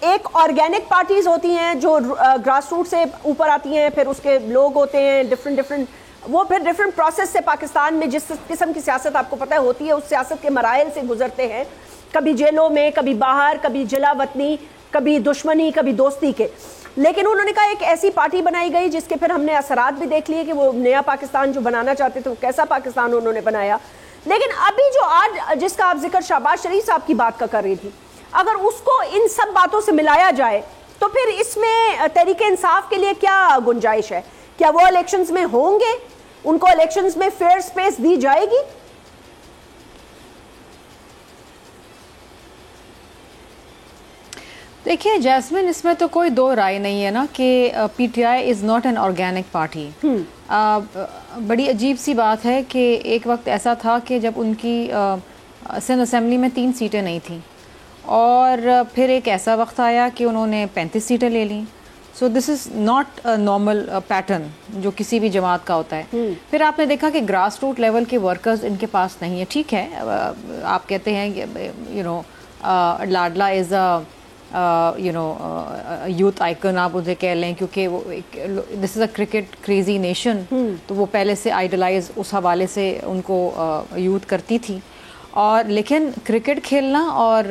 एक organic parties होती हैं जो ग्रास रूट से ऊपर आती हैं, फिर उसके लोग होते हैं डिफरेंट, वो फिर डिफरेंट प्रोसेस से पाकिस्तान में जिस किस्म की सियासत आपको पता है होती है, उस सियासत के मराइल से गुजरते हैं, कभी जेलों में, कभी बाहर, कभी जिला वतनी, कभी दुश्मनी, कभी दोस्ती के। लेकिन उन्होंने कहा एक ऐसी पार्टी बनाई गई जिसके फिर हमने असरात भी देख लिए कि वो नया पाकिस्तान जो बनाना चाहते थे वो कैसा पाकिस्तान उन्होंने बनाया। लेकिन अभी जो आज जिसका आप जिक्र शहबाज शरीफ साहब की बात का कर रही थी, अगर उसको इन सब बातों से मिलाया जाए तो फिर इसमें तहरीक इंसाफ के लिए क्या गुंजाइश है? क्या वो इलेक्शंस में होंगे? उनको इलेक्शंस में फेयर स्पेस दी जाएगी? देखिए जैस्मिन, इसमें तो कोई दो राय नहीं है ना कि PTI is not an organic party. बड़ी अजीब सी बात है कि एक वक्त ऐसा था कि जब उनकी सिंध असेंबली में 3 सीटें नहीं थीं, और फिर एक ऐसा वक्त आया कि उन्होंने 35 सीटें ले लीं। So this is not a normal pattern जो किसी भी जमात का होता है। फिर आपने देखा कि ग्रास रूट लेवल के वर्कर्स इनके पास नहीं है। ठीक है, आप कहते हैं कि लाडला इज़ अ यूथ आइकन, आप उसे कह लें, क्योंकि वो this is a cricket crazy nation, तो वो पहले से आइडलाइज उस हवाले से उनको यूथ करती थी। और लेकिन क्रिकेट खेलना और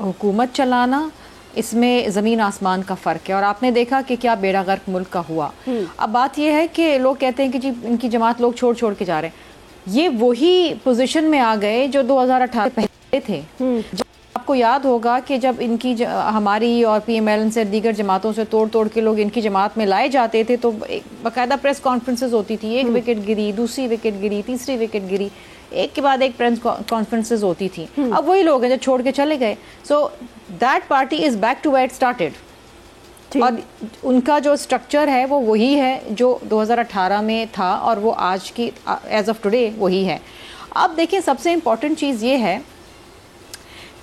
हुकूमत चलाना, इसमें ज़मीन आसमान का फ़र्क है। और आपने देखा कि क्या बेड़ा गर्क मुल्क का हुआ। अब बात यह है कि लोग कहते हैं कि जी इनकी जमात लोग छोड़ छोड़ के जा रहे हैं। ये वही पोजीशन में आ गए जो 2018 पहले थे। आपको याद होगा कि जब इनकी हमारी और पीएमएल से दीगर जमातों से तोड़ तोड़ के लोग इनकी जमात में लाए जाते थे, तो बाकायदा प्रेस कॉन्फ्रेंसेस होती थी। एक विकेट गिरी, दूसरी विकेट गिरी, तीसरी विकेट गिरी, एक के बाद एक प्रेस कॉन्फ्रेंसेस होती थी। अब वही लोग हैं जो छोड़ के चले गए। So that party is back to where it started, और उनका जो स्ट्रक्चर है वो वही है जो 2018 में था, और वो आज की एज ऑफ टुडे वही है। अब देखिए, सबसे इम्पॉर्टेंट चीज़ ये है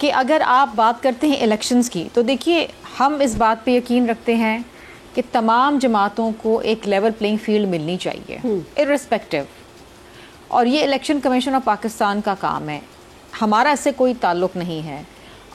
कि अगर आप बात करते हैं इलेक्शंस की, तो देखिए हम इस बात पे यकीन रखते हैं कि तमाम जमातों को एक लेवल प्लेइंग फील्ड मिलनी चाहिए इर्रिस्पेक्टिव, और ये इलेक्शन कमीशन ऑफ पाकिस्तान का काम है, हमारा इससे कोई ताल्लुक़ नहीं है।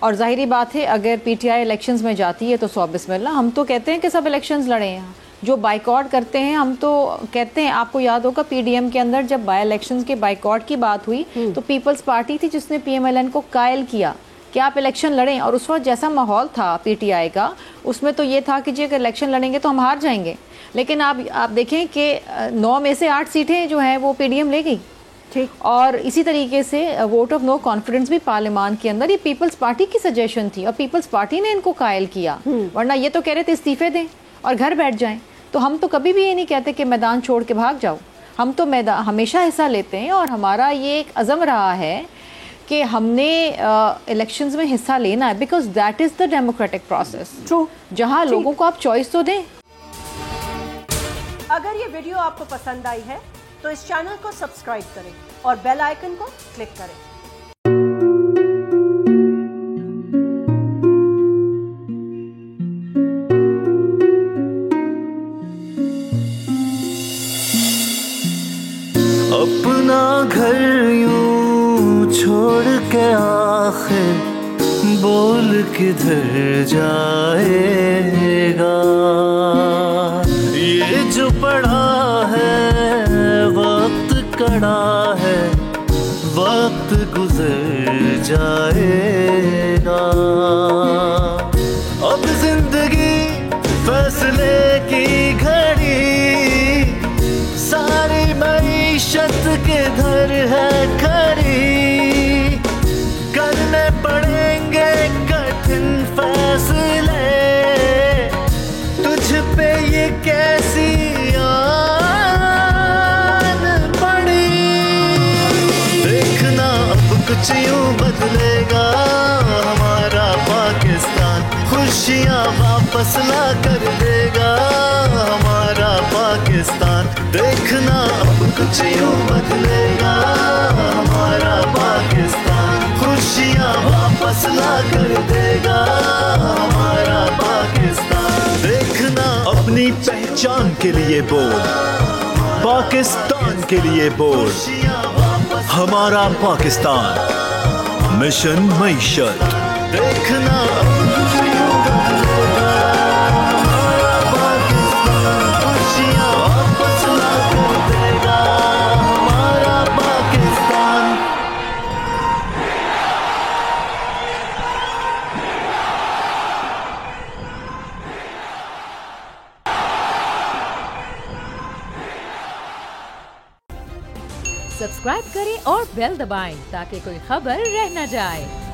और ज़ाहिरी बात है अगर पीटीआई इलेक्शंस में जाती है तो 100 बिस्मिल्लाह। हम तो कहते हैं कि सब इलेक्शंस लड़ें, जो बाइकआउट करते हैं हम तो कहते हैं, आपको याद होगा पीडीएम के अंदर जब बाई इलेक्शंस के बाइकआउट की बात हुई तो पीपल्स पार्टी थी जिसने पीएमएलएन को कायल किया कि आप इलेक्शन लड़ें। और उस वक्त जैसा माहौल था पीटीआई का, उसमें तो ये था कि जी अगर इलेक्शन लड़ेंगे तो हम हार जाएंगे। लेकिन आप देखें कि 9 में से 8 सीटें जो हैं वो पीडीएम ले गई। ठीक, और इसी तरीके से वोट ऑफ नो कॉन्फिडेंस भी पार्लियामान के अंदर ये पीपल्स पार्टी की सजेशन थी, और पीपल्स पार्टी ने इनको कायल किया। वरना ये तो कह रहे थे इस्तीफे दें और घर बैठ जाएं। तो हम तो कभी भी ये नहीं कहते कि मैदान छोड़ के भाग जाओ, हम तो मैदान हमेशा हिस्सा लेते हैं, और हमारा ये एक अज़म रहा है कि हमने इलेक्शंस में हिस्सा लेना है, because that is the democratic process. True, जहाँ लोगों को आप चॉइस तो दें। अगर ये वीडियो आपको पसंद आई है तो इस चैनल को सब्सक्राइब करें और बेल आइकन को क्लिक करें। अपना घर यूं छोड़ के आखिर बोल किधर जाएगा, ये जो पड़ा है वक्त कड़ा है, वक्त गुजर जाएगा। अब जिंदगी फैसले की घड़ी, सारी मईशत किधर है खड़ी, करने पड़ेंगे कठिन फैसले, तुझ पे ये कैसी कुछ यूं बदलेगा हमारा पाकिस्तान, खुशियाँ वापस ला कर देगा हमारा पाकिस्तान। देखना अब कुछ यूं बदलेगा हमारा पाकिस्तान, खुशियाँ वापस ला कर देगा हमारा पाकिस्तान। देखना अपनी पहचान के लिए बोल, पाकिस्तान के लिए बोल, हमारा पाकिस्तान, मिशन मईशत। देखना सब्सक्राइब करें और बेल दबाएं ताकि कोई खबर रह न जाए।